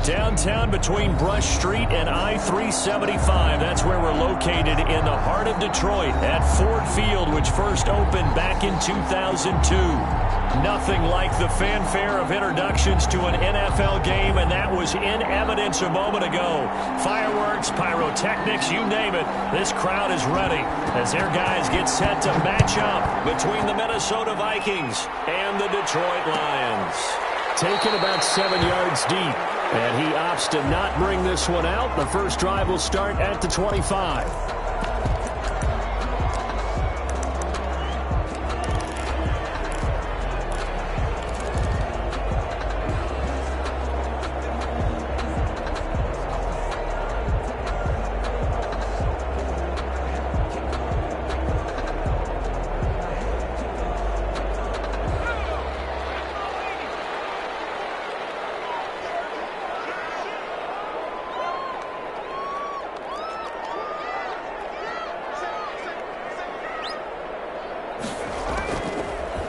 Downtown between Brush Street and I-375. That's where we're located in the heart of Detroit at Ford Field, which first opened back in 2002. Nothing like the fanfare of introductions to an NFL game, and that was in evidence a moment ago. Fireworks, pyrotechnics, you name it. This crowd is ready as their guys get set to match up between the Minnesota Vikings and the Detroit Lions. Taken about 7 yards deep, and he opts to not bring this one out. The first drive will start at the 25.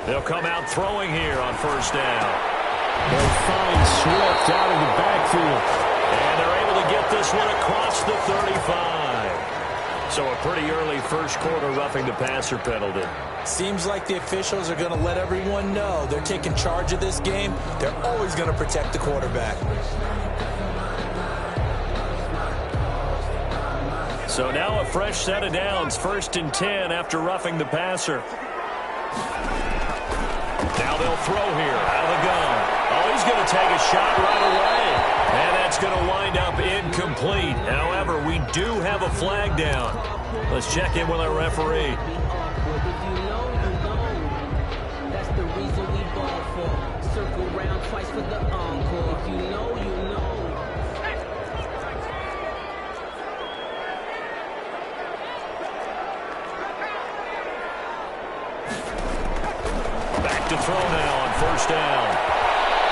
They'll come out throwing here on first down. They'll find Swift out of the backfield. And they're able to get this one across the 35. So a pretty early first quarter roughing the passer penalty. Seems like the officials are going to let everyone know they're taking charge of this game. They're always going to protect the quarterback. So now a fresh set of downs. 1st and 10 after roughing the passer. Now they'll throw here out of the gun. Oh, he's going to take a shot right away. And that's going to wind up incomplete. However, we do have a flag down. Let's check in with our referee. That's the reason we ball for. Circle round twice for the encore. If you know, you know. To throw now on first down.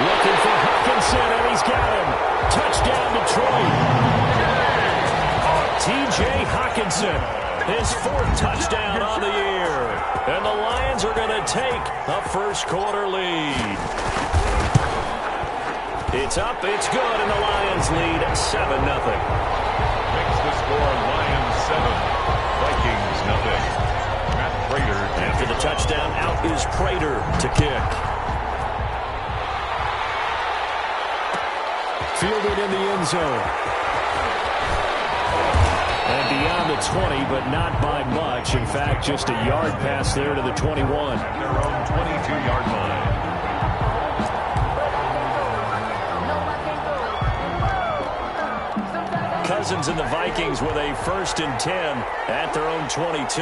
Looking for Hawkinson, and he's got him. Touchdown, Detroit. T.J. Hawkinson, his 4th touchdown on the year. And the Lions are going to take a first quarter lead. It's up, it's good, and the Lions lead 7-0. Makes the score Lions 7, Vikings nothing. After the touchdown, out is Prater to kick. Fielded in the end zone. And beyond the 20, but not by much. In fact, just a yard pass there to the 21. At their own 22-yard line. Cousins and the Vikings with a 1st and 10 at their own 22.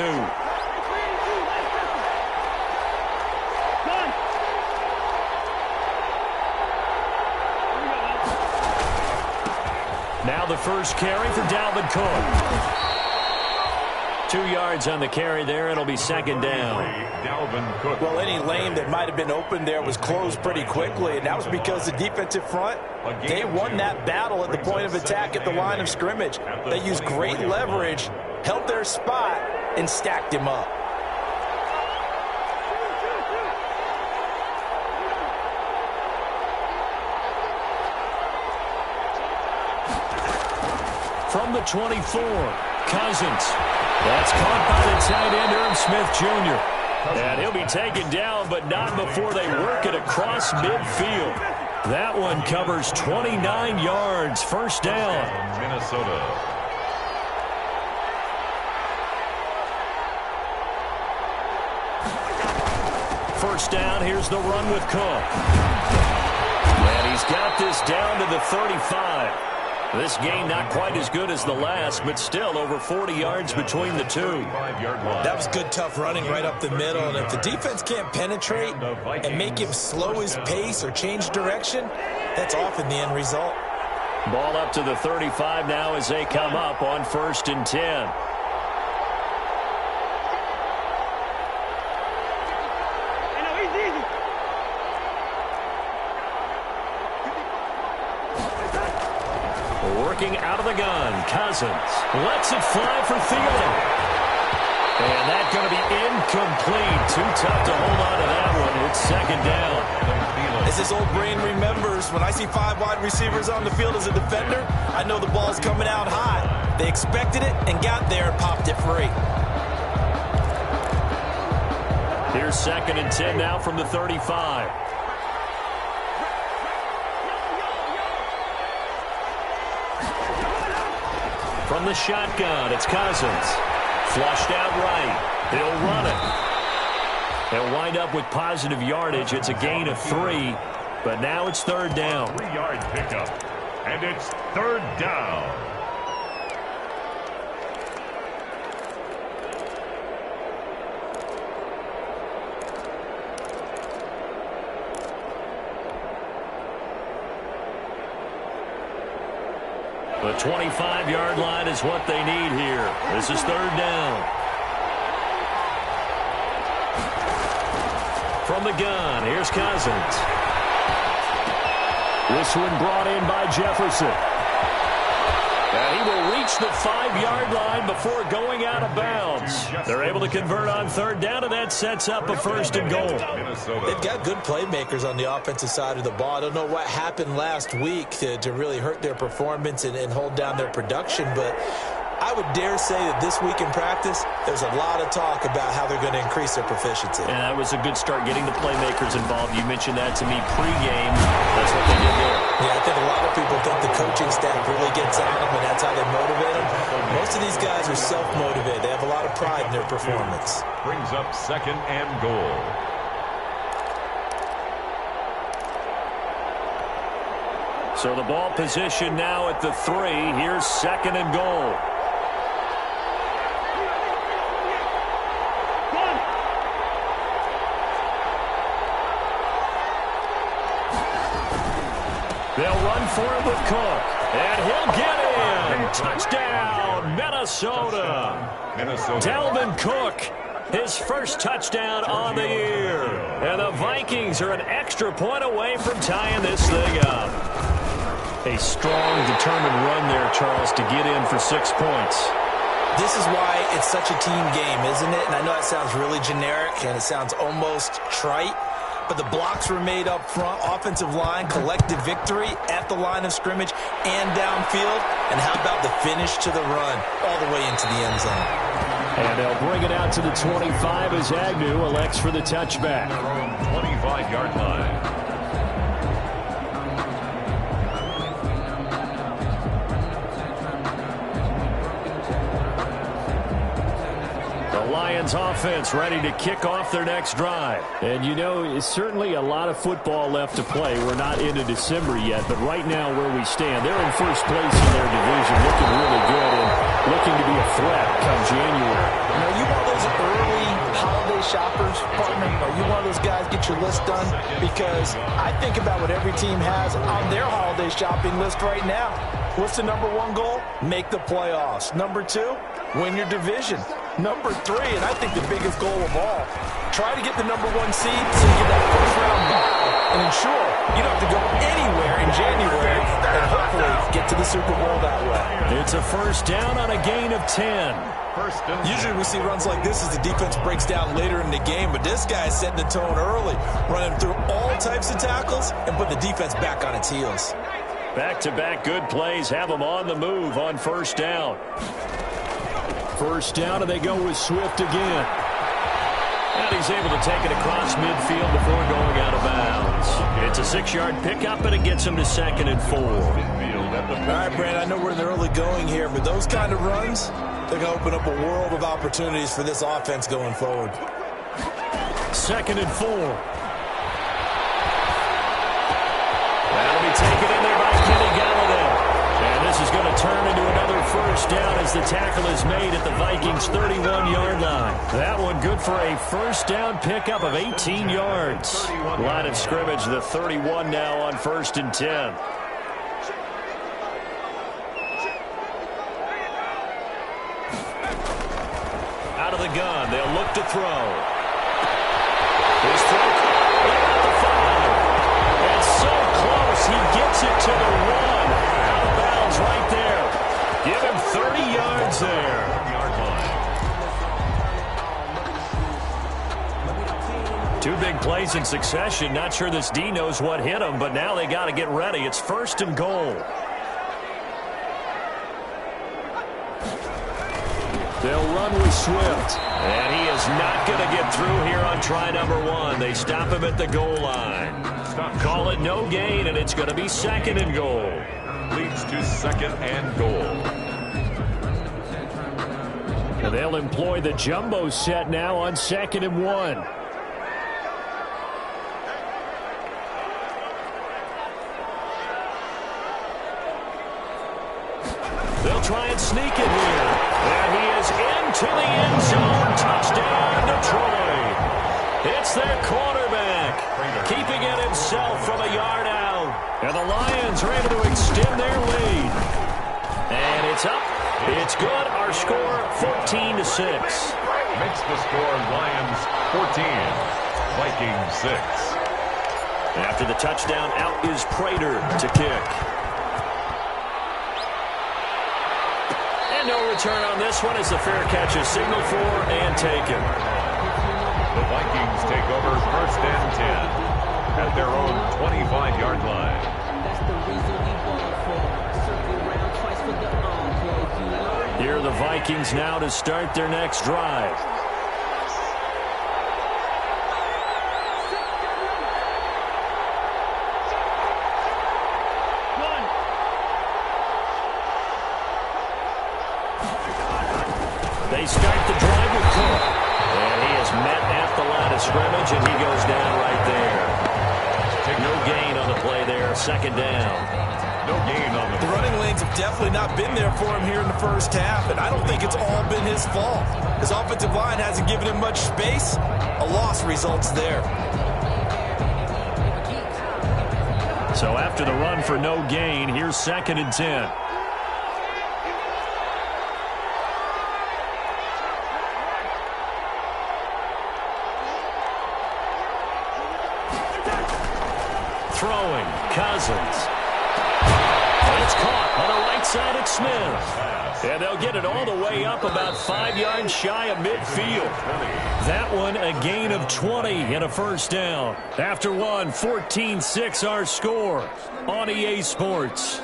Now the first carry for Dalvin Cook. 2 yards on the carry there. It'll be 2nd down. Dalvin Cook. Well, any lane that might have been open there was closed pretty quickly, and that was because the defensive front, they won that battle at the point of attack at the line of scrimmage. They used great leverage, held their spot, and stacked him up. From the 24, Cousins. That's caught by the tight end, Yurrppp Jr. And he'll be taken down, but not before they work it across midfield. That one covers 29 yards. First down. Minnesota. First down, here's the run with Cook. And he's got this down to the 35. This game not quite as good as the last, but still over 40 yards between the two. That was good, tough running right up the middle. And if the defense can't penetrate and make him slow his pace or change direction, that's often the end result. Ball up to the 35 now as they come up on 1st and 10. Working out of the gun, Cousins lets it fly for Thielen. And that's going to be incomplete. Too tough to hold on to that one. It's 2nd down. As this old brain remembers, when I see 5 wide receivers on the field as a defender, I know the ball's coming out high. They expected it and got there and popped it free. Here's 2nd and 10 now from the 35. From the shotgun, it's Cousins. Flushed out right. He'll run it. They'll wind up with positive yardage. It's a gain of 3, but now it's 3rd down. 3-yard pickup, and it's 3rd down. The 25-yard line is what they need here. This is 3rd down. From the gun, here's Cousins. This one brought in by Jefferson. And he will reach the 5-yard line before going out of bounds. They're able to convert on 3rd down, and that sets up a 1st and goal. They've got good playmakers on the offensive side of the ball. I don't know what happened last week to really hurt their performance and hold down their production, but I would dare say that this week in practice, there's a lot of talk about how they're going to increase their proficiency. And that was a good start, getting the playmakers involved. You mentioned that to me pregame. That's what they did there. Yeah, I think a lot of people think the coaching staff really gets on them, and that's how they motivate them. Most of these guys are self-motivated. They have a lot of pride in their performance. Brings up 2nd and goal. So the ball position now at the 3. Here's 2nd and goal. They'll run for it with Cook. And he'll get in. Touchdown, Minnesota. Dalvin Cook, his first touchdown on the year. And the Vikings are an extra point away from tying this thing up. A strong, determined run there, Charles, to get in for 6 points. This is why it's such a team game, isn't it? And I know it sounds really generic and it sounds almost trite, but the blocks were made up front. Offensive line, collective victory at the line of scrimmage and downfield. And how about the finish to the run all the way into the end zone? And they'll bring it out to the 25 as Agnew elects for the touchback. 25-yard line. Lions offense ready to kick off their next drive. And you know, it's certainly a lot of football left to play. We're not into December yet, but right now where we stand, they're in first place in their division, looking really good and looking to be a threat come January. Are you one of those early holiday shoppers, partner? Are you one of those guys get your list done? Because I think about what every team has on their holiday shopping list right now. What's the #1 goal? Make the playoffs. #2, win your division. #3, and I think the biggest goal of all, try to get the #1 seed so you get that first-round bye and ensure you don't have to go anywhere in January and hopefully get to the Super Bowl that way. It's a first down on a gain of 10. Usually we see runs like this as the defense breaks down later in the game, but this guy is setting the tone early, running through all types of tackles and put the defense back on its heels. Back-to-back good plays have them on the move on first down. First down, and they go with Swift again. And he's able to take it across midfield before going out of bounds. It's a 6-yard pickup, and it gets him to 2nd and 4. All right, Brandon, I know we're in the early going here, but those kind of runs, they're going to open up a world of opportunities for this offense going forward. 2nd and 4. That'll be taken in there by Kenny Galladay. And this is going to turn into another first down as the tackle is made at the Vikings' 31-yard line. That one good for a first down pickup of 18 yards. Line of scrimmage, the 31 now on 1st and 10. Out of the gun, they'll look to throw. His throw at the 5. And so close, he gets it to the 1. Out of bounds right there. Give him 30 yards there. Two big plays plays in succession. Not sure this D knows what hit him, but now they got to get ready. It's 1st and goal. They'll run with Swift. And he is not going to get through here on try number 1. They stop him at the goal line. Call it no gain, and it's going to be 2nd and goal. Leads to 2nd and goal. And they'll employ the jumbo set now on 2nd and 1. They'll try and sneak it here. And he is into the end zone. Touchdown, Detroit. It's their quarterback, keeping it himself from a yard out. And the Lions are able to extend their lead. And it's up. It's good. Our score, 14-6. Makes the score Lions 14, Vikings 6. After the touchdown, out is Prater to kick. And no return on this one as the fair catch is signaled for and taken. The Vikings take over 1st and 10 at their own 25-yard line. That's the reason we ball for. Circle round twice for the encore. If you know. Here are the Vikings now to start their next drive. They start the drive with Cook. And he is met at the line of scrimmage, and he goes down right there. No gain on the play there. 2nd down. No gain on the running lanes have definitely not been there for him here in the first half, and I don't think it's all been his fault. His offensive line hasn't given him much space. A loss results there. So after the run for no gain, here's 2nd and 10. Throwing, Cousins. It's caught on the right side at Smith. And they'll get it all the way up about 5 yards shy of midfield. That one a gain of 20 and a 1st down. After one, 14-6 our score on EA Sports.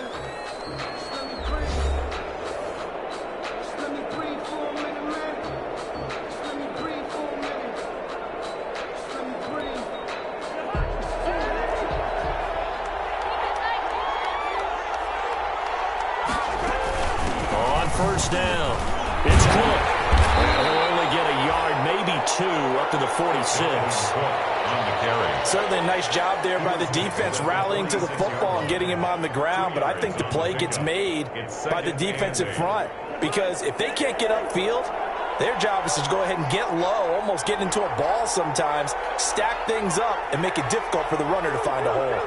First down. It's Cook. He'll only get a yard, maybe 2, up to the 46. On the carry. Certainly a nice job there by the defense rallying to the football and getting him on the ground, but I think the play gets made by the defensive front because if they can't get upfield, their job is to go ahead and get low, almost get into a ball sometimes, stack things up, and make it difficult for the runner to find a hole.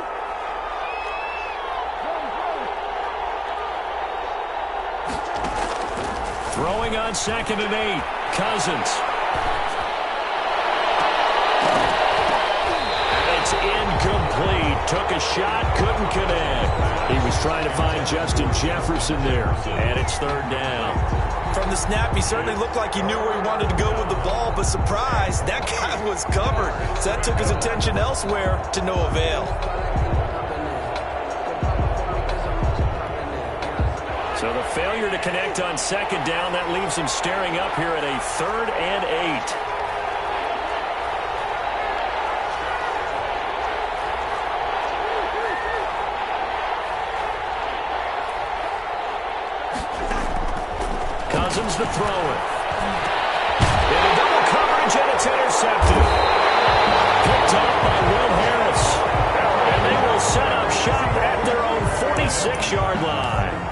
Throwing on 2nd and 8. Cousins. It's incomplete. Took a shot, couldn't connect. He was trying to find Justin Jefferson there. And it's 3rd down. From the snap, he certainly looked like he knew where he wanted to go with the ball, but surprise, that guy was covered. So that took his attention elsewhere to no avail. So the failure to connect on 2nd down, that leaves him staring up here at a 3rd and 8. Cousins to throw it. In a double coverage, and it's intercepted. Picked off by Will Harris. And they will set up shop at their own 46-yard line.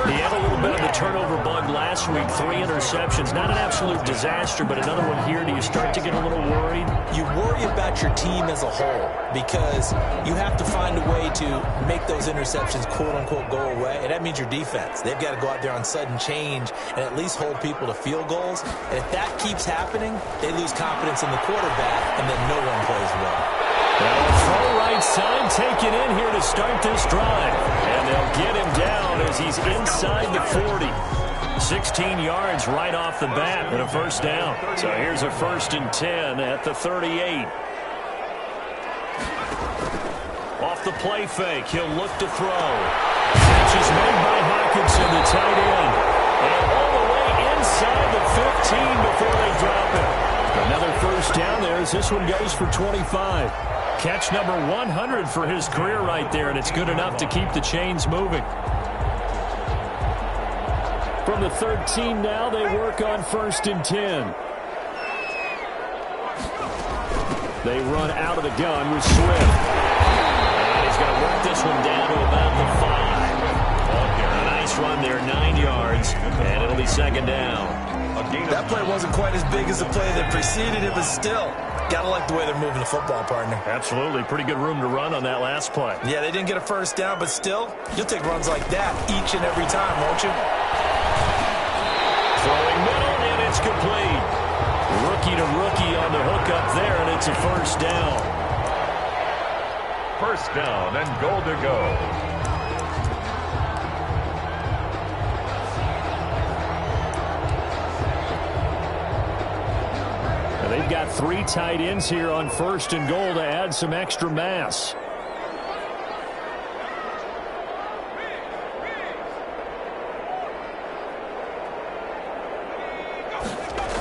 He had a little bit of the turnover bug last week, 3 interceptions. Not an absolute disaster, but another one here. Do you start to get a little worried? You worry about your team as a whole because you have to find a way to make those interceptions, quote-unquote, go away, and that means your defense. They've got to go out there on sudden change and at least hold people to field goals. And if that keeps happening, they lose confidence in the quarterback, and then no one plays well. Well, throw right side taken in here to start this drive. And they'll get him down as he's inside the 40. 16 yards right off the bat and a 1st down. So here's a 1st and 10 at the 38. the play fake. He'll look to throw. Catch is made by Hawkinson, the tight end. And all the way inside the 15 before they drop it. Another first down there as this one goes for 25. Catch number 100 for his career right there, and it's good enough to keep the chains moving. From the 13 now, they work on 1st and 10. They run out of the gun with Swift. And he's going to work this one down to about the 5. A nice run there, 9 yards, and it'll be 2nd down. That play wasn't quite as big as the play that preceded it, but still, gotta like the way they're moving the football, partner. Absolutely. Pretty good room to run on that last play. Yeah, they didn't get a first down, but still, you'll take runs like that each and every time, won't you? Throwing middle, and it's complete. Rookie to rookie on the hook up there, and it's a first down. First down and goal to go. And they've got 3 tight ends here on 1st and goal to add some extra mass.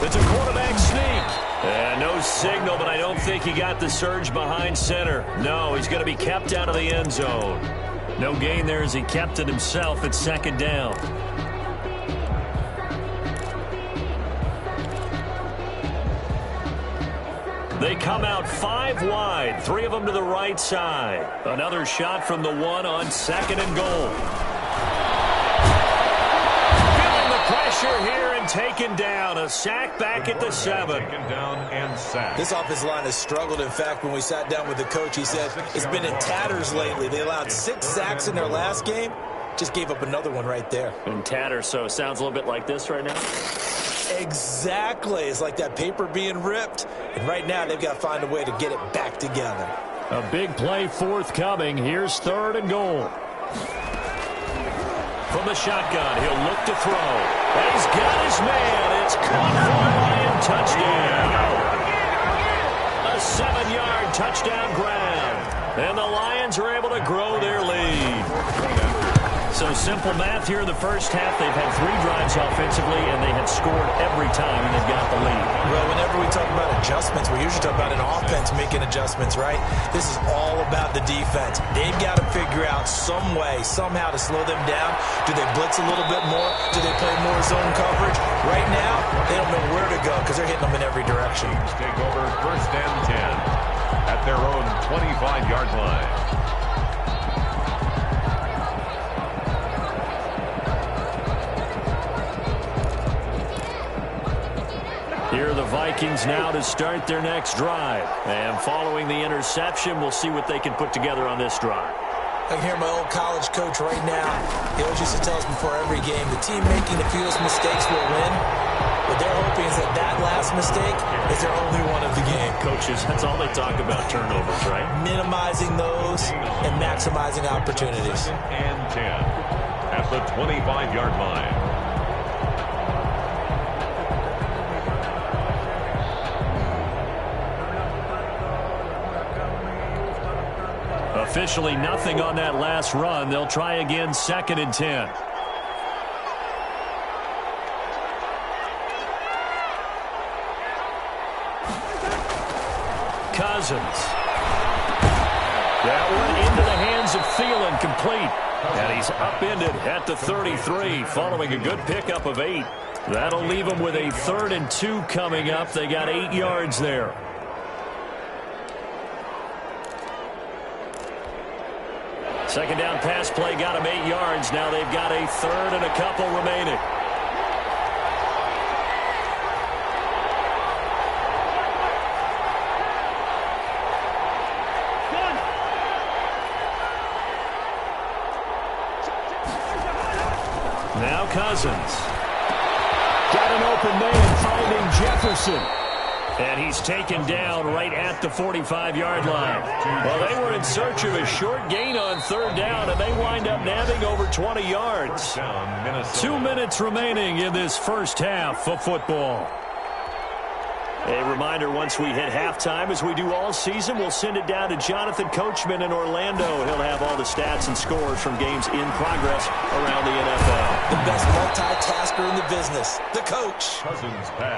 It's a quarterback sneak. And no signal, but I don't think he got the surge behind center. No, he's going to be kept out of the end zone. No gain there as he kept it himself at 2nd down. They come out 5 wide, 3 of them to the right side. Another shot from the 1 on 2nd and goal. Feeling the pressure here and taken down. A sack back at the 7. Taken down and sacked. This offensive line has struggled. In fact, when we sat down with the coach, he said it's been in tatters lately. They allowed 6 sacks in their last game. Just gave up another one right there. In tatters, so it sounds a little bit like this right now. Exactly. It's like that paper being ripped. And right now, they've got to find a way to get it back together. A big play forthcoming. Here's 3rd and goal. From the shotgun, he'll look to throw. And he's got his man. It's caught for a Lion touchdown. A 7-yard touchdown grab. And the Lions are able to grow their lead. So simple math here in the first half. They've had 3 drives offensively, and they have scored every time, and they've got the lead. Well, whenever we talk about adjustments, we usually talk about an offense making adjustments, right? This is all about the defense. They've got to figure out some way, somehow to slow them down. Do they blitz a little bit more? Do they play more zone coverage? Right now, they don't know where to go because they're hitting them in every direction. Take over 1st and 10 at their own 25-yard line. Here are the Vikings now to start their next drive. And following the interception, we'll see what they can put together on this drive. I can hear my old college coach right now. He always used to tell us before every game, the team making the fewest mistakes will win. What they're hoping is that that last mistake is their only one of the game. Coaches, that's all they talk about, turnovers, right? Minimizing those and maximizing opportunities. And 10 at the 25-yard line. Officially nothing on that last run. They'll try again 2nd and 10. Cousins. That one into the hands of Thielen, complete. And he's upended at the 33 following a good pickup of 8. That'll leave them with a 3rd and 2 coming up. They got 8 yards there. Second down pass play got him 8 yards. Now they've got a 3rd and a couple remaining. Now Cousins. Got an open man finding Jefferson. And he's taken down right at the 45-yard line. Well, they were in search of a short gain on 3rd down, and they wind up nabbing over 20 yards. 2 minutes remaining in this first half of football. A reminder, once we hit halftime, as we do all season, we'll send it down to Jonathan Coachman in Orlando. He'll have all the stats and scores from games in progress around the NFL. The best multitasker in the business, the coach.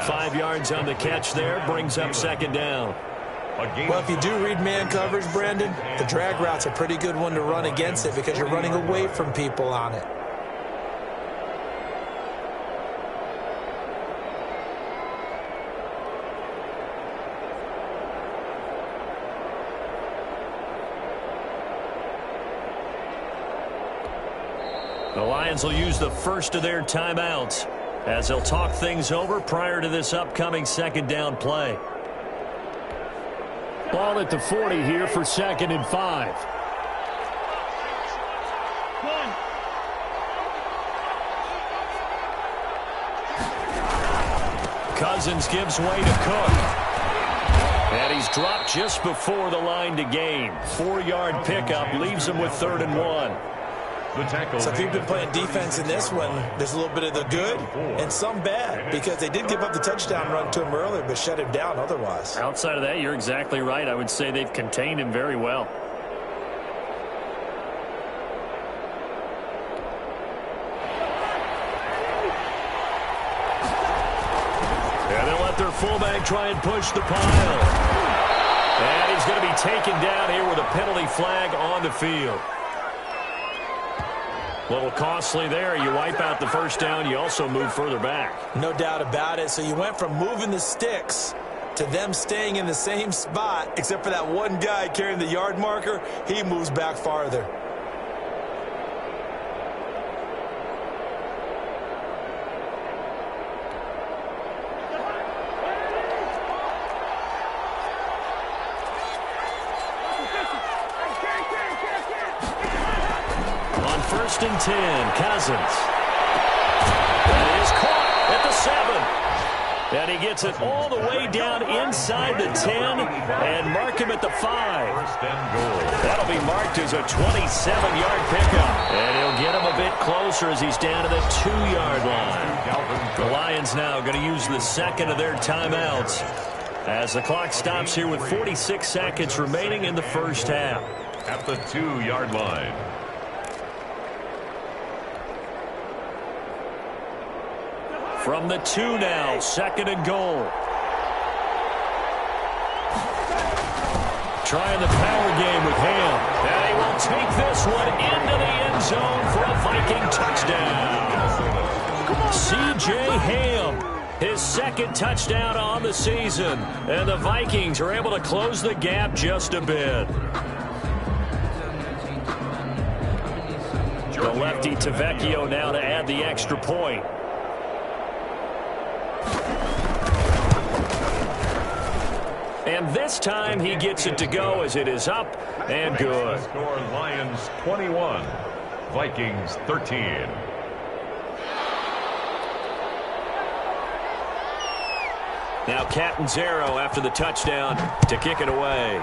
5 yards on the catch there, brings up second down. Well, if you do read man coverage, Brandon, the drag route's a pretty good one to run against it because you're running away from people on it. The Lions will use the first of their timeouts as they'll talk things over prior to this upcoming second down play. Ball at the 40 here for 2nd and 5. Cousins gives way to Cook. And he's dropped just before the line to gain. 4-yard pickup leaves him with 3rd and 1. So if you've been playing defense in this one, there's a little bit of the good and some bad because they did give up the touchdown run to him earlier but shut him down otherwise. Outside of that, you're exactly right. I would say they've contained him very well. And they'll let their fullback try and push the pile. And he's going to be taken down here with a penalty flag on the field. A little costly there. You wipe out the first down. You also move further back. No doubt about it. So you went from moving the sticks to them staying in the same spot, except for that one guy carrying the yard marker. He moves back farther. First and 10, Cousins. That is caught at the 7. And he gets it all the way down inside the 10 and mark him at the 5. That'll be marked as a 27-yard pickup. And he'll get him a bit closer as he's down to the 2-yard line. The Lions now going to use the second of their timeouts as the clock stops here with 46 seconds remaining in the first half. At the 2-yard line. From the 2 now, 2nd and goal. Trying the power game with Ham. And he will take this one into the end zone for a Viking touchdown. C.J. Ham, his 2nd touchdown on the season. And the Vikings are able to close the gap just a bit. The lefty Tavecchio now to add the extra point. And this time he gets it to go as it is up and good. Score Lions 21, Vikings 13. Now Catanzaro after the touchdown to kick it away.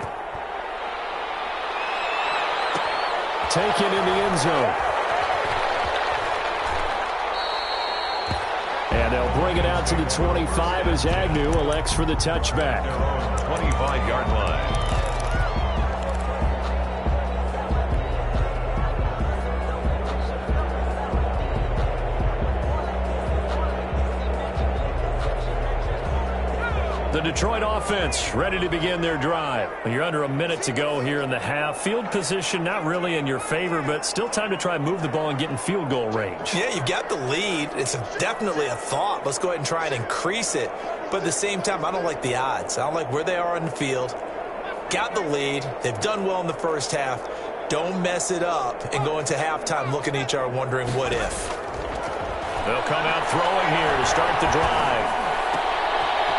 Taken in the end zone. And they'll bring it out to the 25 as Agnew elects for the touchback. 25-yard line. The Detroit offense ready to begin their drive. You're under a minute to go here in the half. Field position not really in your favor, but still time to try and move the ball and get in field goal range. Yeah, you've got the lead. It's definitely a thought. Let's go ahead and try and increase it. But at the same time, I don't like the odds. I don't like where they are on the field. Got the lead. They've done well in the first half. Don't mess it up and go into halftime looking at each other wondering what if. They'll come out throwing here to start the drive.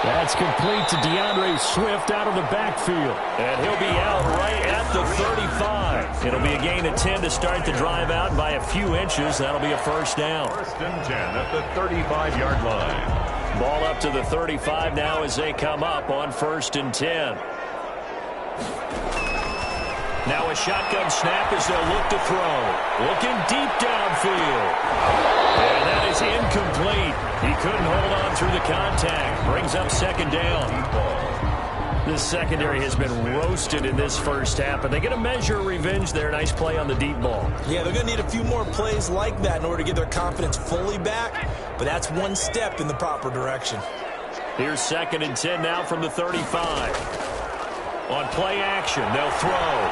That's complete to DeAndre Swift out of the backfield. And he'll be out right at the 35. It'll be a gain of 10 to start the drive out by a few inches. That'll be a first down. First and 10 at the 35-yard line. Ball up to the 35 now as they come up on 1st and 10. Now a shotgun snap as they'll look to throw. Looking deep downfield. And that is incomplete. He couldn't hold on through the contact. Brings up second down. This secondary has been roasted in this first half, but they get a measure of revenge there. Nice play on the deep ball. Yeah, they're going to need a few more plays like that in order to get their confidence fully back, but that's one step in the proper direction. Here's 2nd and 10 now from the 35. On play action, they'll throw.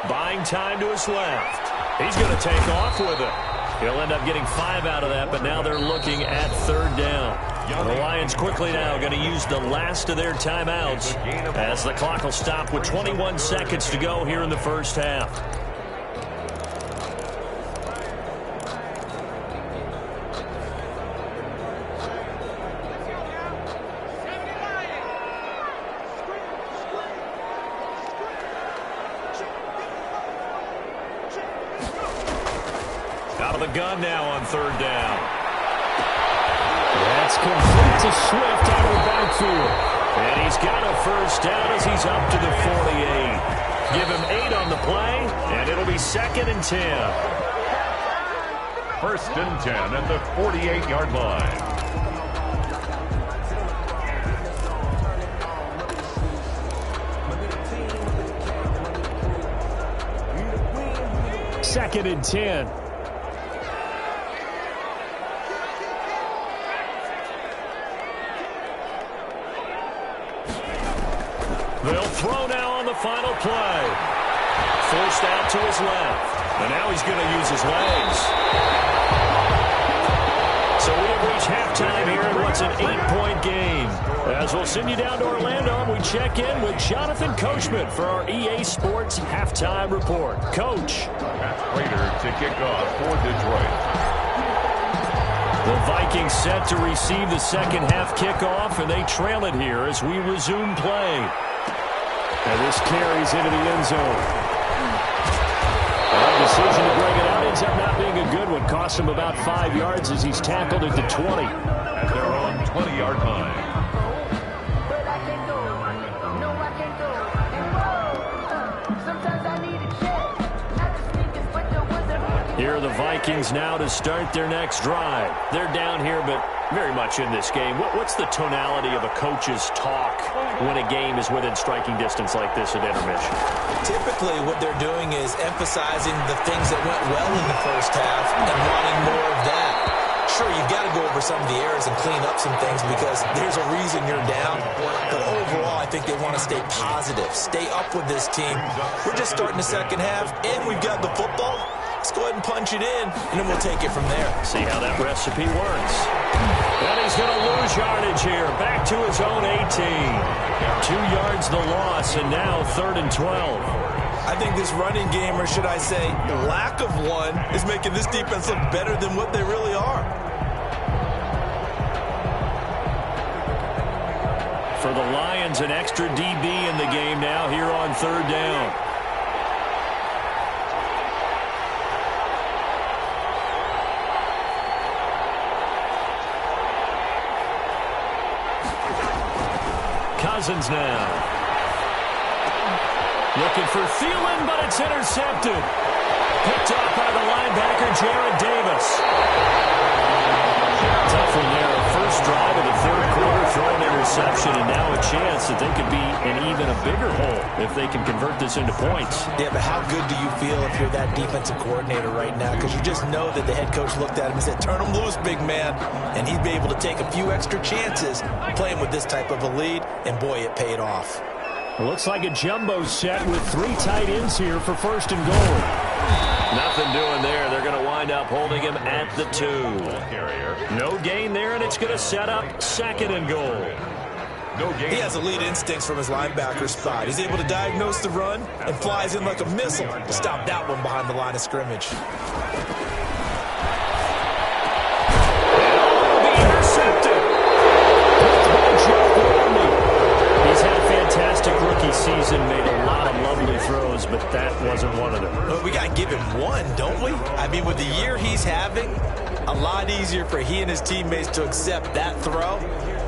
Buying time to his left. He's going to take off with it. He'll end up getting 5 out of that, but now they're looking at 3rd down. The Lions quickly now going to use the last of their timeouts as the clock will stop with 21 seconds to go here in the first half. Out of the gun now on 3rd down. That's complete to Swift out of the backfield. And he's got a first down as he's up to the 48. Give him 8 on the play, and it'll be 2nd and 10. 1st and 10 at the 48-yard line. Second and 10. They'll throw now on the final play. Forced out to his left. And now he's going to use his legs. So we have reached halftime here in what's an 8-point game. As we'll send you down to Orlando, and we check in with Jonathan Coachman for our EA Sports Halftime Report. Coach. Matt Prater to kick off for Detroit. The Vikings set to receive the second half kickoff, and they trail it here as we resume play. And this carries into the end zone. The decision to bring it out ends up not being a good one. Cost him about 5 yards as he's tackled at the 20. At their own 20-yard line. Here are the Vikings now to start their next drive. They're down here, but very much in this game. What's the tonality of a coach's talk when a game is within striking distance like this at intermission? Typically, what they're doing is emphasizing the things that went well in the first half and wanting more of that. Sure, you've got to go over some of the errors and clean up some things because there's a reason you're down. But overall, I think they want to stay positive, stay up with this team. We're just starting the second half, and we've got the football. Let's go ahead and punch it in, and then we'll take it from there. See how that recipe works. And he's going to lose yardage here. Back to his own 18. 2 yards the loss, and now 3rd and 12. I think this running game, or should I say lack of one, is making this defense look better than what they really are. For the Lions, an extra DB in the game now here on 3rd down. Cousins now. Looking for Thielen, but it's intercepted. Picked up by the linebacker, Jarrad Davis. Tough one there. First drive of the 3rd quarter, throw an interception, and now a chance that they could be in even a bigger hole if they can convert this into points. Yeah, but how good do you feel if you're that defensive coordinator right now? Because you just know that the head coach looked at him and said, turn him loose, big man. And he'd be able to take a few extra chances playing with this type of a lead, and boy, it paid off. It looks like a jumbo set with 3 tight ends here for 1st and goal. Nothing doing there. They're going to wind up holding him at the 2. No gain there, and it's going to set up 2nd and goal. No gain. He has elite instincts from his linebacker spot. He's able to diagnose the run and flies in like a missile to stop that one behind the line of scrimmage. He's had a fantastic rookie season, made a lot of lovely throws, but that wasn't one of them. Well, we got to give him one, don't we? I mean, with the year he's having, a lot easier for he and his teammates to accept that throw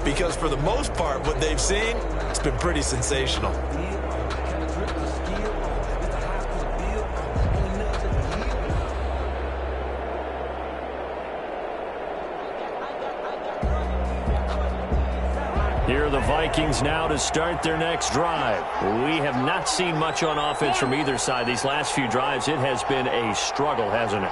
because for the most part, what they've seen, it's been pretty sensational. are the Vikings now to start their next drive. We have not seen much on offense from either side. These last few drives, it has been a struggle, hasn't it?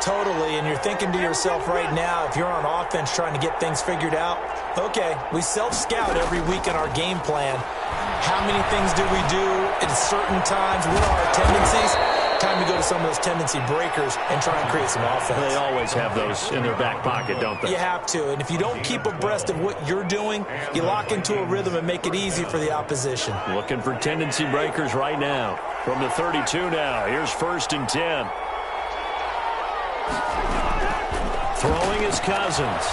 Totally, and you're thinking to yourself right now, if you're on offense trying to get things figured out, okay, we self-scout every week in our game plan. How many things do we do at certain times? What are our tendencies? Time to go to some of those tendency breakers and try and create some offense. They always have those in their back pocket, don't they? You have to, and if you don't keep abreast of what you're doing, you lock into a rhythm and make it easy for the opposition. Looking for tendency breakers right now. From the 32 now, here's 1st and 10. Throwing is Cousins.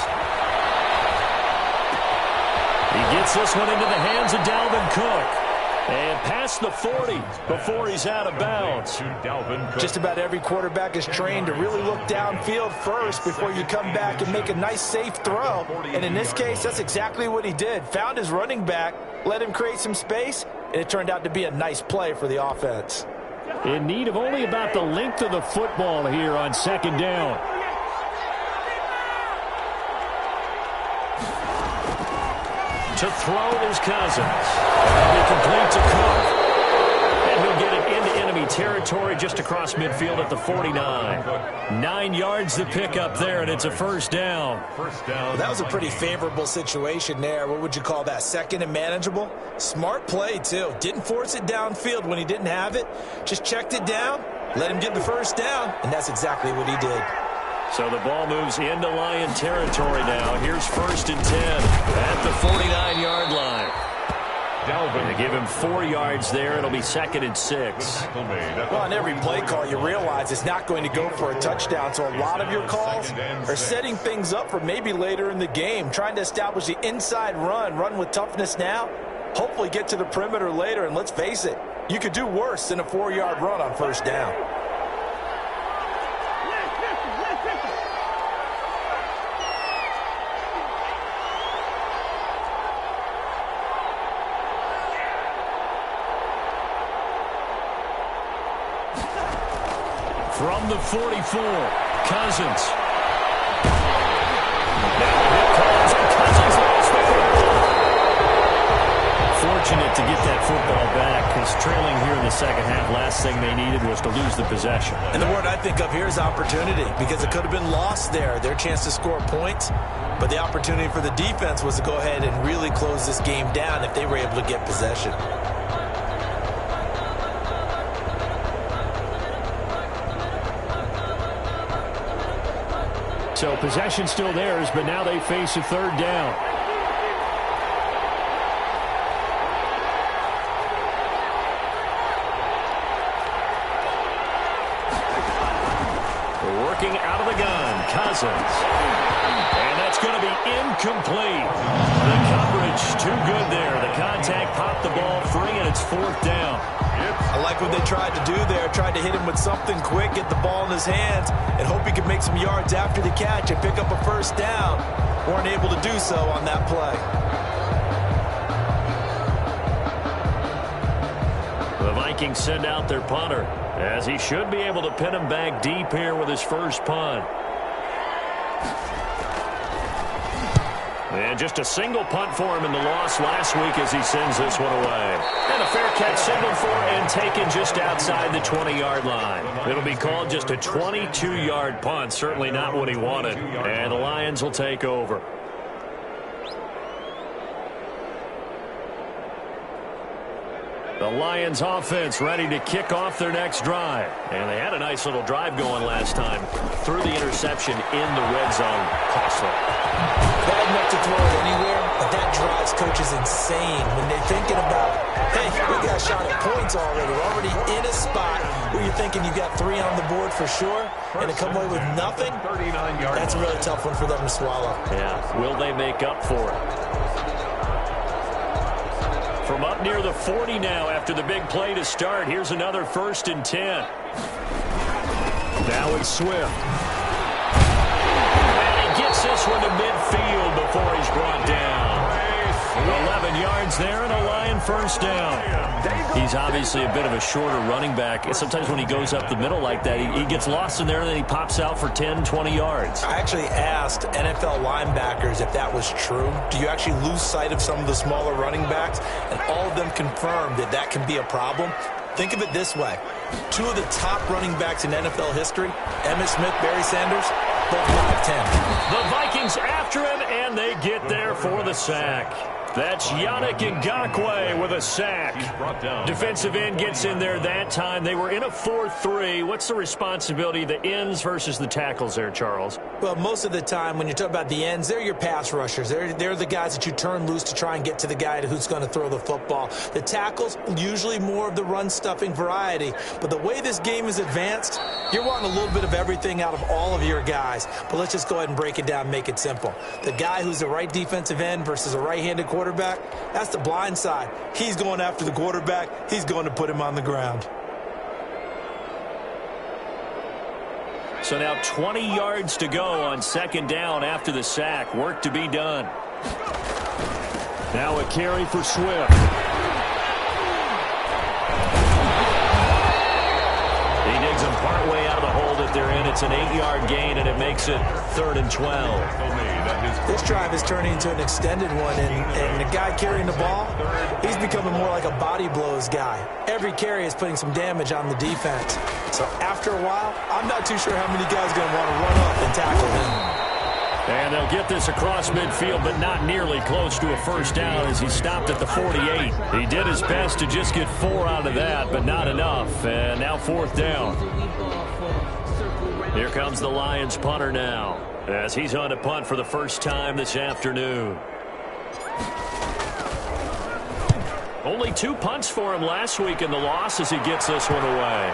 He gets this one into the hands of Dalvin Cook. And past the 40 before he's out of bounds. Just about every quarterback is trained to really look downfield first before you come back and make a nice, safe throw. And in this case, that's exactly what he did. Found his running back, let him create some space, and it turned out to be a nice play for the offense. In need of only about the length of the football here on 2nd down. To throw is Cousins. And he complete to Cook. And he'll get it into enemy territory just across midfield at the 49. 9 yards to pick up there, and it's a 1st down. Well, that was a pretty favorable situation there. What would you call that? 2nd and manageable? Smart play, too. Didn't force it downfield when he didn't have it. Just checked it down, let him get the 1st down, and that's exactly what he did. So the ball moves into Lion territory now. Here's 1st and 10 at the 49-yard line. They give him 4 yards there. It'll be 2nd and 6. Well, on every play call, you realize it's not going to go for a touchdown. So a lot of your calls are setting things up for maybe later in the game, trying to establish the inside run with toughness now, hopefully get to the perimeter later. And let's face it, you could do worse than a 4-yard run on 1st down. From the 44, Cousins. Cousins lost the football. Fortunate to get that football back, because trailing here in the 2nd half, last thing they needed was to lose the possession. And the word I think of here is opportunity, because it could have been lost there. Their chance to score points, but the opportunity for the defense was to go ahead and really close this game down if they were able to get possession. So possession still theirs, but now they face a 3rd down. Working out of the gun, Cousins. And that's going to be incomplete. The coverage too good there. The contact popped the ball free, and it's 4th down. I like what they tried to do there. Tried to hit him with something quick, get the ball in his hands, and hope he could make some yards after the catch and pick up a 1st down. Weren't able to do so on that play. The Vikings send out their punter, as he should be able to pin him back deep here with his 1st punt. And just a single punt for him in the loss last week as he sends this one away. And a fair catch signaled for and taken just outside the 20-yard line. It'll be called just a 22-yard punt. Certainly not what he wanted. And the Lions will take over. The Lions offense ready to kick off their next drive. And they had a nice little drive going last time. Threw the interception in the red zone. Costly. Bad enough to throw it anywhere, but that drives coaches insane when they're thinking about, hey, we got a shot at points already. We're already in a spot where you're thinking you got 3 on the board for sure, and to come away with nothing, that's a really tough one for them to swallow. Yeah, will they make up for it? From up near the 40 now after the big play to start, here's another 1st and 10. Now it's Swift. Gets this one to midfield before he's brought down. 11 yards there and a Lion first down. He's obviously a bit of a shorter running back. Sometimes when he goes up the middle like that, he gets lost in there and then he pops out for 10, 20 yards. I actually asked NFL linebackers if that was true. Do you actually lose sight of some of the smaller running backs? And all of them confirmed that that can be a problem. Think of it this way. Two of the top running backs in NFL history, Emmitt Smith, Barry Sanders, both 5'10". The Vikings after him, and they get there for the sack. That's Yannick Ngakoue with a sack. Defensive end gets in there that time. They were in a 4-3. What's the responsibility of the ends versus the tackles there, Charles? Well, most of the time when you talk about the ends, they're your pass rushers. They're the guys that you turn loose to try and get to the guy who's going to throw the football. The tackles, usually more of the run-stuffing variety. But the way this game is advanced, you're wanting a little bit of everything out of all of your guys. But let's just go ahead and break it down and make it simple. The guy who's the right defensive end versus a right-handed quarterback, that's the blind side. He's going after the quarterback. He's going to put him on the ground. So now 20 yards to go on second down after the sack. Work to be done. Now a carry for Swift. He digs him partway out of the hole that they're in. It's an 8-yard gain, and it makes it 3rd and 12. This drive is turning into an extended one, and the guy carrying the ball, he's becoming more like a body blows guy. Every carry is putting some damage on the defense. So after a while, I'm not too sure how many guys are going to want to run up and tackle him. And they'll get this across midfield, but not nearly close to a first down as he stopped at the 48. He did his best to just get 4 out of that, but not enough. And now 4th down. Here comes the Lions punter now, as he's on to punt for the first time this afternoon. Only 2 punts for him last week in the loss as he gets this one away.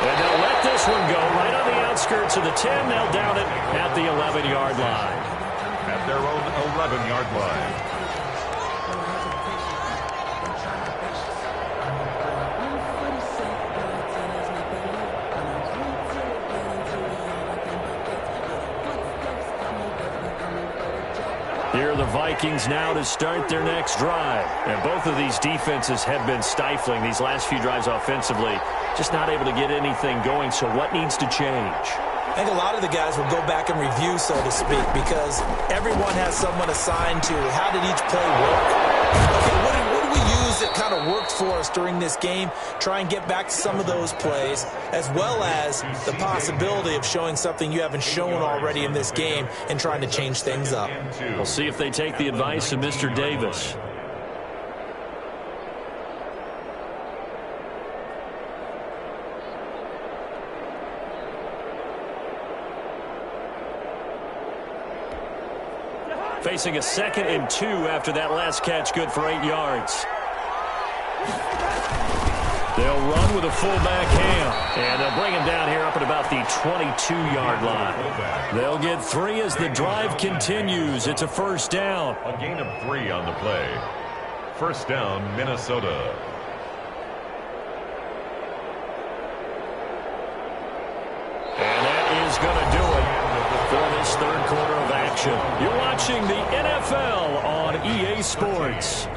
And they'll let this one go right on the outskirts of the 10. They'll down it at the 11-yard line. At their own 11-yard line. Here are the Vikings now to start their next drive. And both of these defenses have been stifling these last few drives offensively. Just not able to get anything going, so what needs to change? I think a lot of the guys will go back and review, so to speak, because everyone has someone assigned to how did each play work. Okay, what do we use that kind of worked for us during this game? Try and get back to some of those plays, as well as the possibility of showing something you haven't shown already in this game and trying to change things up. We'll see if they take the advice of Mr. Davis. Facing a 2nd and 2 after that last catch, good for 8 yards. They'll run with a fullback Ham, and they'll bring him down here up at about the 22-yard line. They'll get 3 as the drive continues. It's a first down. A gain of 3 on the play. First down, Minnesota. And that is going to do it for this 3rd quarter of action. You're watching the NFL on EA Sports.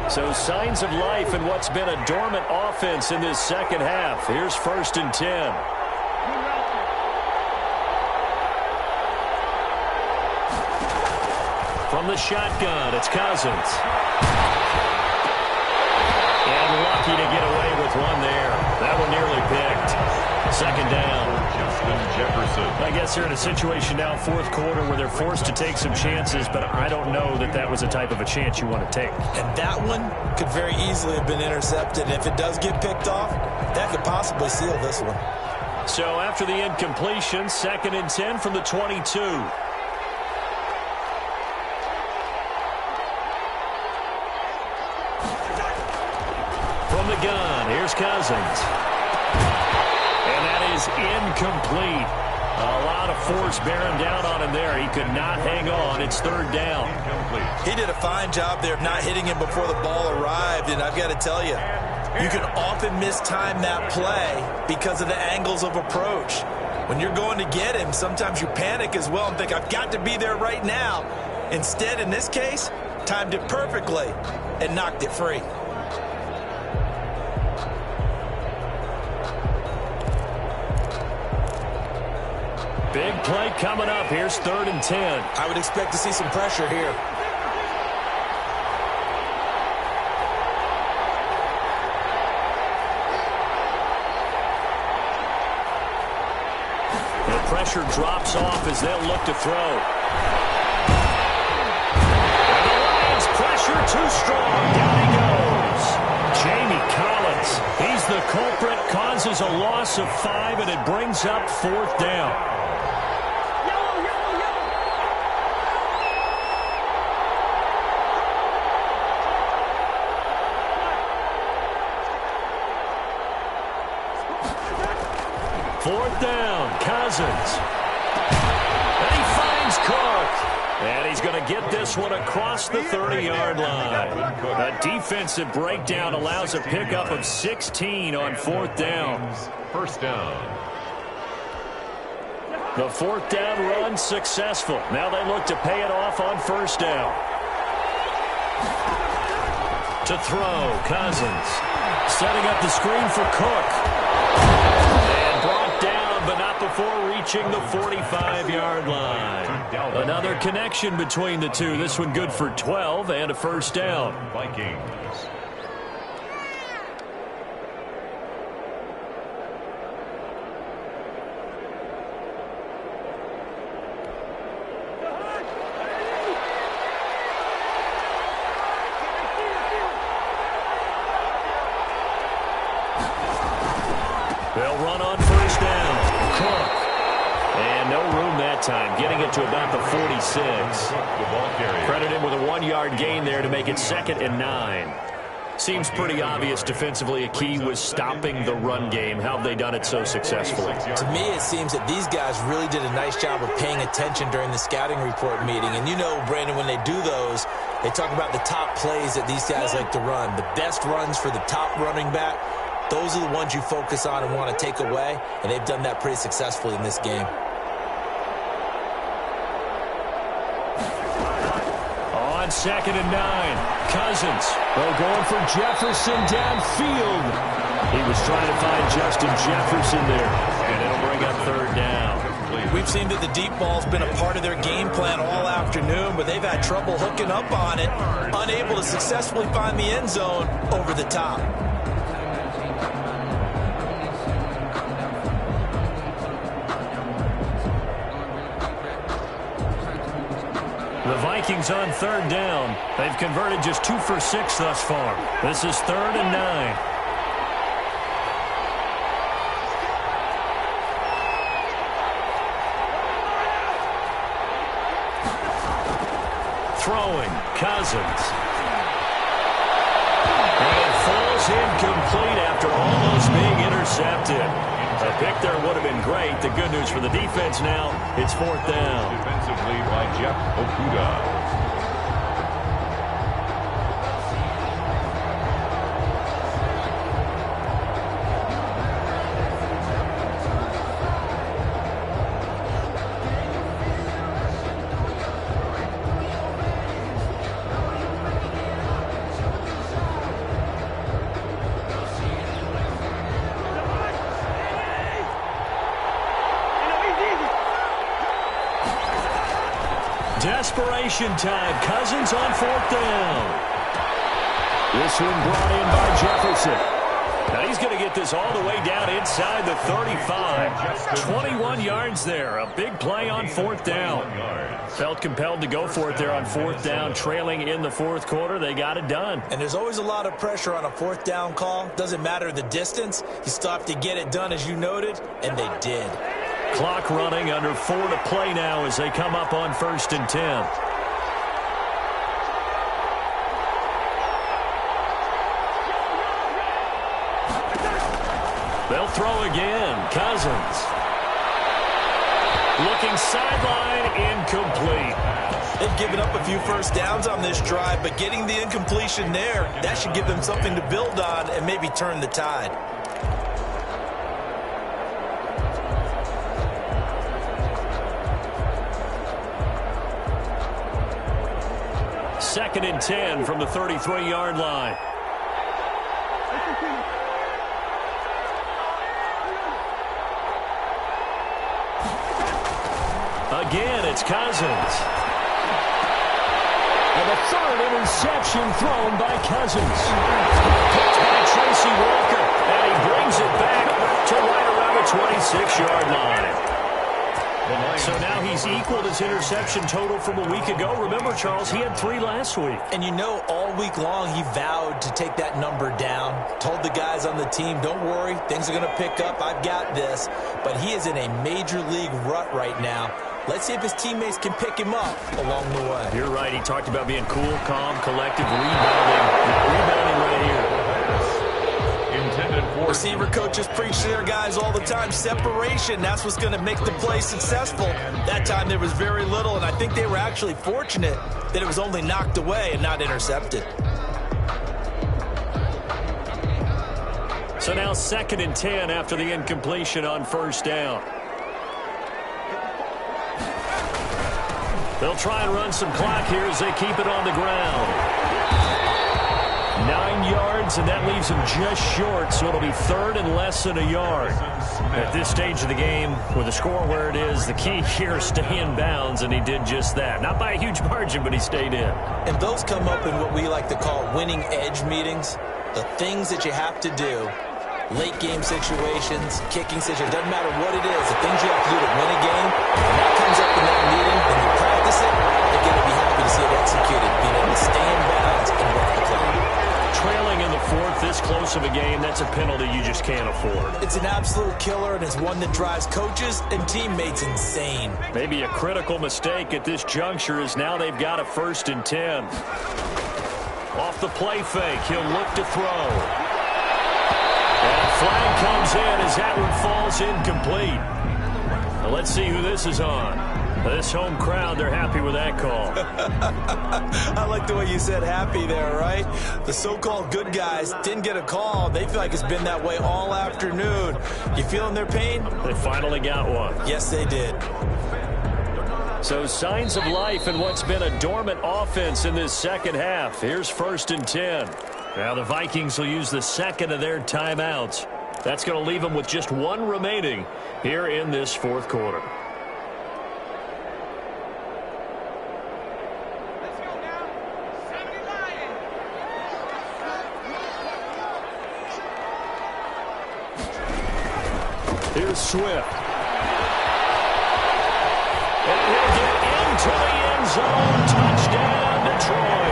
So signs of life in what's been a dormant offense in this second half. Here's 1st and 10. From the shotgun, it's Cousins. And lucky to get away with one there. That one nearly picked. 2nd down. Justin Jefferson. I guess they're in a situation now, 4th quarter, where they're forced to take some chances, but I don't know that that was the type of a chance you want to take. And that one could very easily have been intercepted. If it does get picked off, that could possibly seal this one. So after the incompletion, 2nd and 10 from the 22. From the gun, here's Cousins. And that is incomplete. A lot of force bearing down on him there. He could not hang on. It's third down. He did a fine job there of not hitting him before the ball arrived, and I've got to tell you, you can often mistime that play because of the angles of approach. When you're going to get him, sometimes you panic as well and think, I've got to be there right now. Instead, in this case, timed it perfectly and knocked it free. Big play coming up. Here's 3rd and 10. I would expect to see some pressure here. The pressure drops off as they'll look to throw. And the Lions pressure too strong. Down he goes. Jamie Collins. He's the culprit. Causes a loss of 5, and it brings up 4th down. Fourth down, Cousins. And he finds Cook. And he's going to get this one across the 30-yard line. A defensive breakdown allows a pickup of 16 on 4th down. First down. The 4th down run successful. Now they look to pay it off on 1st down. To throw, Cousins. Setting up the screen for Cook. Brought down, but not before reaching the 45-yard line. Another connection between the two. This one good for 12 and a 1st down. Vikings. They'll run on 1st down. Cook. And no room that time, getting it to about the 46. Credit him with a 1-yard gain there to make it 2nd and 9. Seems pretty obvious defensively a key was stopping the run game. How have they done it so successfully? To me, it seems that these guys really did a nice job of paying attention during the scouting report meeting. And you know, Brandon, when they do those, they talk about the top plays that these guys like to run. The best runs for the top running back. Those are the ones you focus on and want to take away, and they've done that pretty successfully in this game. On 2nd and 9, Cousins. They're going for Jefferson downfield. He was trying to find Justin Jefferson there, and it'll bring up 3rd down. We've seen that the deep ball's been a part of their game plan all afternoon, but they've had trouble hooking up on it, unable to successfully find the end zone over the top. The Vikings on 3rd down. They've converted just 2 for 6 thus far. This is 3rd and 9. Throwing, Cousins. And it falls incomplete after almost being intercepted. A pick there would have been great. The good news for the defense now, it's 4th down. Defensively by Jeff Okudah. Desperation time. Cousins on 4th down. This one brought in by Jefferson. Now he's going to get this all the way down inside the 35. 21 yards there. A big play on 4th down. Felt compelled to go for it there on 4th down. Trailing in the 4th quarter. They got it done. And there's always a lot of pressure on a 4th down call. Doesn't matter the distance. You still have to get it done, as you noted, and they did. Clock running, under 4 to play now as they come up on 1st and 10. They'll throw again. Cousins. Looking sideline, incomplete. They've given up a few first downs on this drive, but getting the incompletion there, that should give them something to build on and maybe turn the tide. Second and 10 from the 33-yard line. Again, it's Cousins. And the third interception thrown by Cousins. Picked by Tracy Walker. And he brings it back to right around the 26-yard line. So now he's equaled his interception total from a week ago. Remember, Charles, he had 3 last week. And you know, all week long he vowed to take that number down. Told the guys on the team, don't worry, things are going to pick up. I've got this. But he is in a major league rut right now. Let's see if his teammates can pick him up along the way. You're right. He talked about being cool, calm, collective, rebounding right here. Receiver coaches preach to their guys all the time. Separation, that's what's going to make the play successful. That time there was very little, and I think they were actually fortunate that it was only knocked away and not intercepted. So now second and 10 after the incompletion on first down. They'll try and run some clock here as they keep it on the ground. 9 yards, and that leaves them just short, so it'll be third and less than a yard. At this stage of the game, with the score where it is, the key here is stay in bounds, and he did just that. Not by a huge margin, but he stayed in. And those come up in what we like to call winning edge meetings. The things that you have to do, late game situations, kicking situations, doesn't matter what it is, the things you have to do to win a game, when that comes up in that meeting, when you practice it, you're going to be happy to see it executed, being able to stay in bounds and work the clock. Trailing in the fourth, this close of a game, that's a penalty you just can't afford. It's an absolute killer, and it's one that drives coaches and teammates insane. Maybe a critical mistake at this juncture is now they've got a first and 10. Off the play fake, he'll look to throw. And flag comes in as that one falls incomplete. Now let's see who this is on. This home crowd, they're happy with that call. I like the way you said happy there, right? The so-called good guys didn't get a call. They feel like it's been that way all afternoon. You feeling their pain? They finally got one. Yes, they did. So signs of life in what's been a dormant offense in this second half. Here's first and 10. Now the Vikings will use the second of their timeouts. That's going to leave them with just one remaining here in this fourth quarter. Here's Swift. And he'll get into the end zone. Touchdown, Detroit.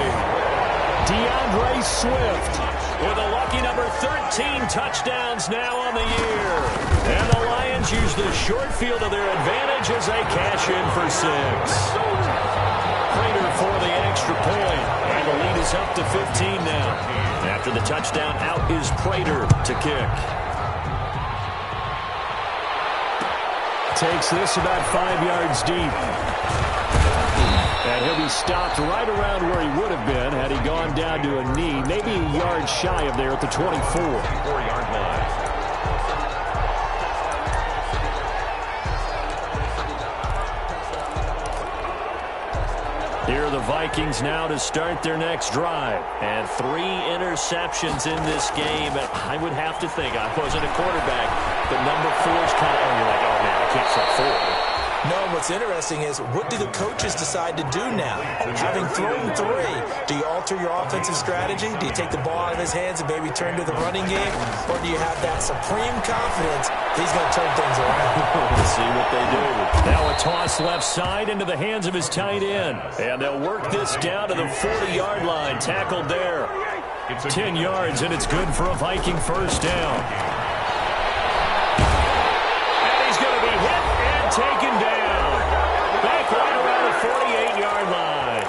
Swift with a lucky number 13 touchdowns now on the year. And the Lions use the short field to their advantage as they cash in for 6. Prater for the extra point. And the lead is up to 15 now. After the touchdown, out is Prater to kick. Takes this about 5 yards deep. And he'll be stopped right around where he would have been had he gone down to a knee, maybe a yard shy of there at the 24-yard line. Here are the Vikings now to start their next drive. And 3 interceptions in this game. And I would have to think, I wasn't a quarterback, but number 4 is kind of, you're like, oh man, I can't throw 4. No, what's interesting is, what do the coaches decide to do now? Having thrown 3, do you alter your offensive strategy? Do you take the ball out of his hands and maybe turn to the running game? Or do you have that supreme confidence he's going to turn things around? We'll see what they do. Now a toss left side into the hands of his tight end. And they'll work this down to the 40-yard line. Tackled there. 10 yards, and it's good for a Viking first down. And he's going to be hit and taken down. Back right around the 48-yard line.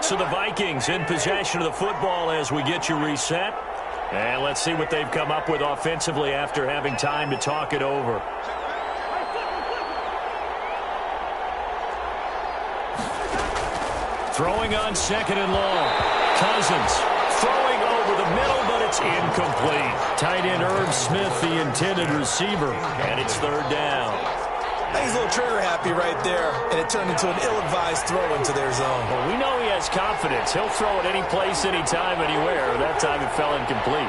So the Vikings in possession of the football as we get you reset. And let's see what they've come up with offensively after having time to talk it over. Throwing on 2nd and long. Cousins throwing over the middle, but it's incomplete. Tight end Yurrppp, the intended receiver, and it's 3rd down. He's a little trigger happy right there, and it turned into an ill-advised throw into their zone. Well, we know he has confidence. He'll throw it any place, anytime, anywhere. That time it fell incomplete.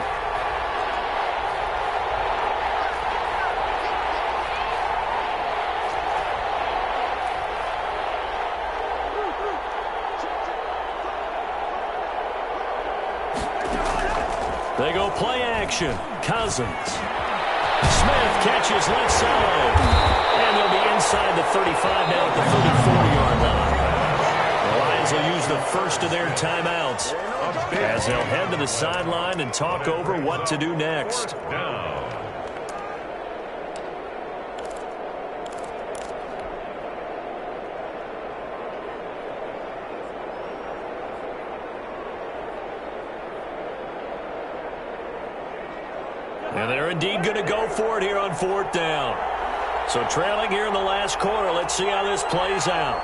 They go play action. Cousins. Smith catches left side. And they'll be inside the 35 now at the 34-yard line. The Lions will use the first of their timeouts as they'll head to the sideline and talk over what to do next. And they're indeed going to go for it here on 4th down. So trailing here in the last quarter. Let's see how this plays out.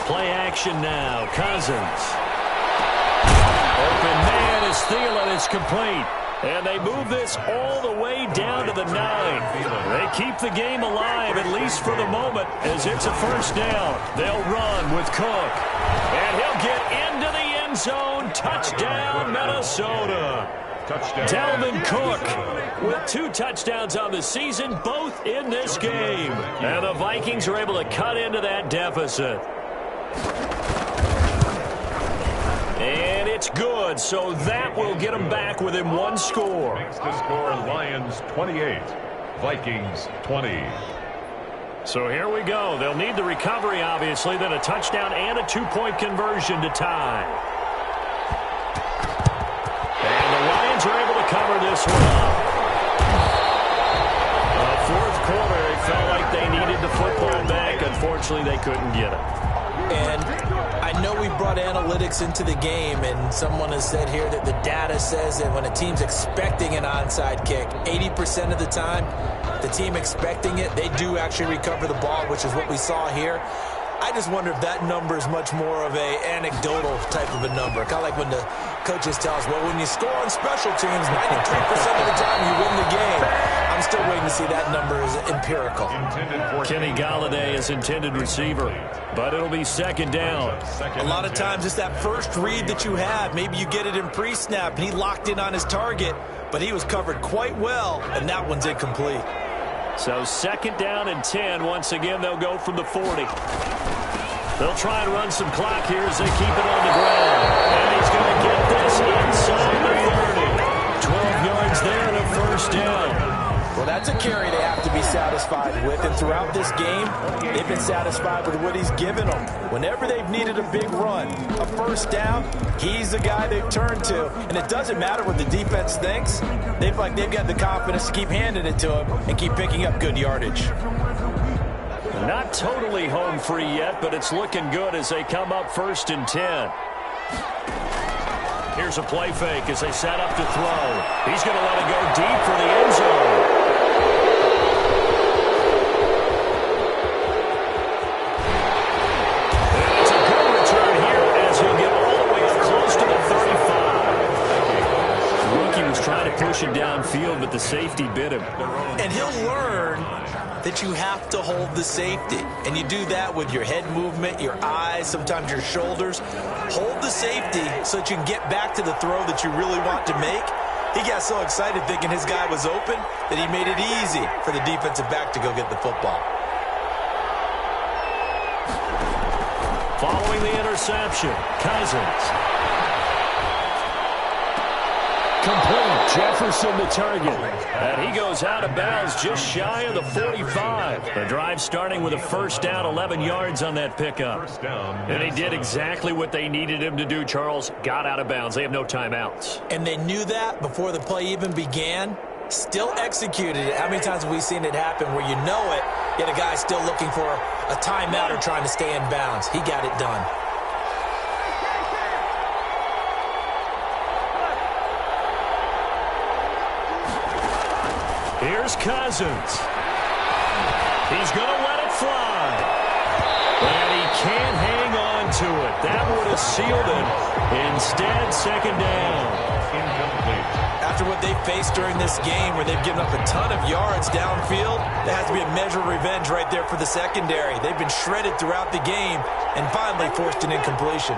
Play action now. Cousins. Open man is Thielen. It's complete. And they move this all the way down to the 9. They keep the game alive, at least for the moment, as it's a 1st down. They'll run with Cook. And he'll get into the end zone. Touchdown, Minnesota. Touchdown. Dalvin Cook with 2 touchdowns on the season, both in this game. And the Vikings are able to cut into that deficit. And it's good, so that will get them back within 1 score. Makes the score Lions 28, Vikings 20. So here we go. They'll need the recovery, obviously, then a touchdown and a 2-point conversion to tie. And the Lions are able to cover this one up. Fourth quarter, it felt like they needed the football back. Unfortunately, they couldn't get it. And I know we brought analytics into the game, and someone has said here that the data says that when a team's expecting an onside kick, 80% of the time, the team expecting it, they do actually recover the ball, which is what we saw here. I just wonder if that number is much more of a anecdotal type of a number. Kind of like when the coaches tell us, well, when you score on special teams, 93% of the time you win the game. I'm still waiting to see that number is empirical. Kenny Golladay is intended receiver, but it'll be 2nd down. A lot of times it's that first read that you have. Maybe you get it in pre-snap, and he locked in on his target, but he was covered quite well, and that one's incomplete. So 2nd down and 10. Once again, they'll go from the 40. They'll try and run some clock here as they keep it on the ground. And he's going to get this inside the 30. 12 yards there and a 1st down. Well, that's a carry they have to be satisfied with. And throughout this game, they've been satisfied with what he's given them. Whenever they've needed a big run, a 1st down, he's the guy they've turned to. And it doesn't matter what the defense thinks. They've got the confidence to keep handing it to him and keep picking up good yardage. Not totally home free yet, but it's looking good as they come up 1st and 10. Here's a play fake as they set up to throw. He's going to let it go deep for the end zone. And it's a good return here as he'll get all the way up close to the 35. The rookie was trying to push him downfield, but the safety bit him. And he'll learn that you have to hold the safety. And you do that with your head movement, your eyes, sometimes your shoulders. Hold the safety so that you can get back to the throw that you really want to make. He got so excited thinking his guy was open that he made it easy for the defensive back to go get the football. Following the interception, Cousins. Complete. Jefferson the target. And he goes out of bounds just shy of the 45. The drive starting with a 1st down, 11 yards on that pickup. And he did exactly what they needed him to do, Charles. Got out of bounds. They have no timeouts. And they knew that before the play even began. Still executed it. How many times have we seen it happen where you know it, yet a guy's still looking for a timeout or trying to stay in bounds? He got it done. Here's Cousins. He's going to let it fly. And he can't hang on to it. That would have sealed it. Instead, second down. Incomplete. After what they faced during this game where they've given up a ton of yards downfield, there has to be a measure of revenge right there for the secondary. They've been shredded throughout the game and finally forced an incompletion.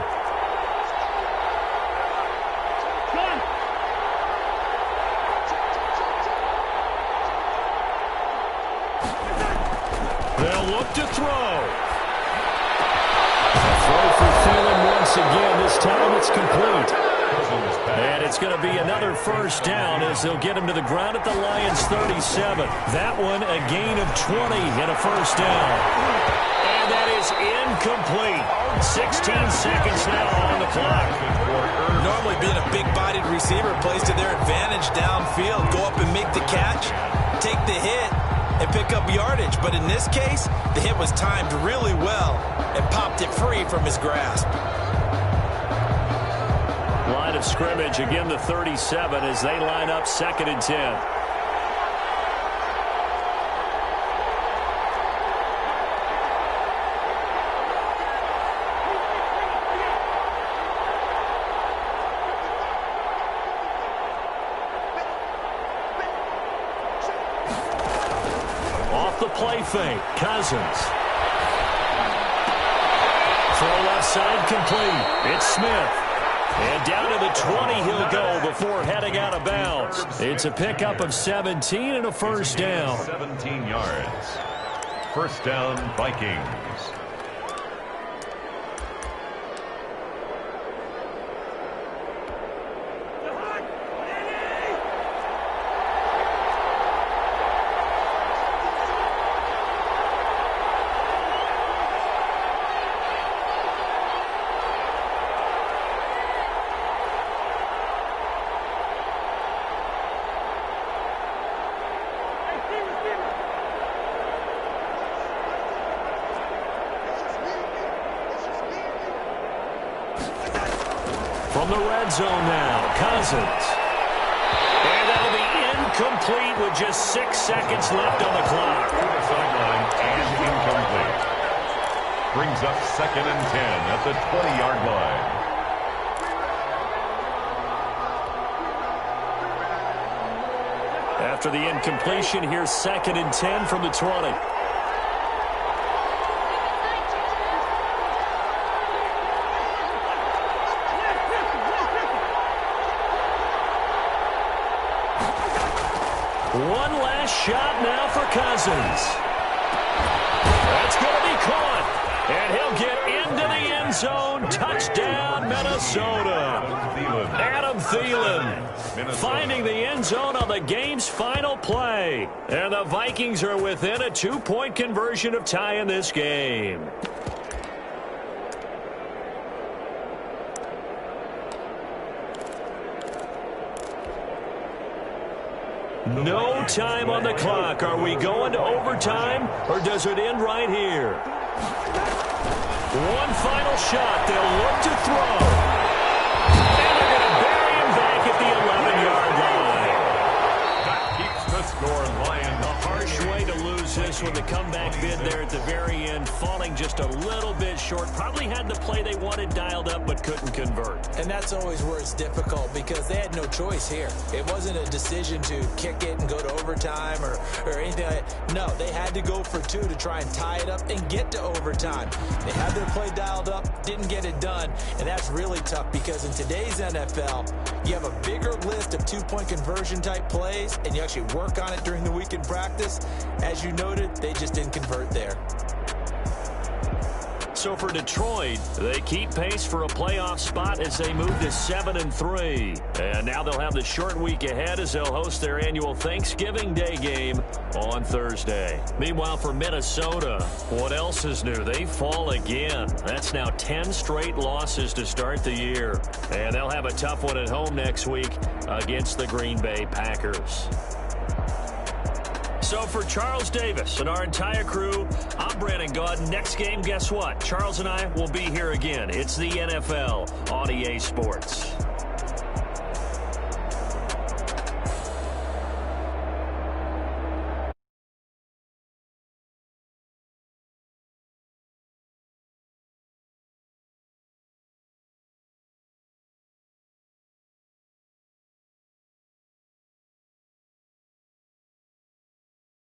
They'll look to throw. Throw for Thielen once again. This time it's complete. And it's going to be another first down as they'll get him to the ground at the Lions' 37. That one a gain of 20 and a first down. And that is incomplete. 16 seconds now on the clock. Normally being a big-bodied receiver plays to their advantage downfield. Go up and make the catch, take the hit, and pick up yardage. But in this case, the hit was timed really well and popped it free from his grasp. Line of scrimmage, again the 37 as they line up 2nd and 10. Off the play fake, Cousins. Throw left side complete. It's Smith. And down to the 20 he'll go before heading out of bounds. It's a pickup of 17 and a first down. 17 yards. First down, Vikings. From the red zone now, Cousins. And that'll be incomplete with just 6 seconds left on the clock. To the sideline and incomplete. Brings up 2nd and 10 at the 20-yard line. After the incompletion, here's 2nd and 10 from the 20. One last shot now for Cousins. That's going to be caught. And he'll get into the end zone. Touchdown, Minnesota. Adam Thielen finding the end zone on the game's final play. And the Vikings are within a 2-point conversion of tying this game. No time on the clock. Are we going to overtime, or does it end right here? One final shot. They'll look to throw. And they're going to bury him back at the 11-yard line. That keeps the score, Lions. A harsh way to lose this with the comeback bid there at the very end, falling just a little bit short. Probably had the play they wanted dialed up, but couldn't convert. And that's always where it's difficult because they had no choice here. It wasn't a decision to kick it and go to overtime or anything like that. No, they had to go for 2 to try and tie it up and get to overtime. They had their play dialed up, didn't get it done, and that's really tough because in today's NFL, you have a bigger list of 2-point conversion type plays, and you actually work on it during the week in practice. As you noted, they just didn't convert there. So for Detroit, they keep pace for a playoff spot as they move to 7-3. And now they'll have the short week ahead as they'll host their annual Thanksgiving Day game on Thursday. Meanwhile, for Minnesota, what else is new? They fall again. That's now 10 straight losses to start the year. And they'll have a tough one at home next week against the Green Bay Packers. So for Charles Davis and our entire crew, I'm Brandon Gaud. Next game, guess what? Charles and I will be here again. It's the NFL on EA Sports.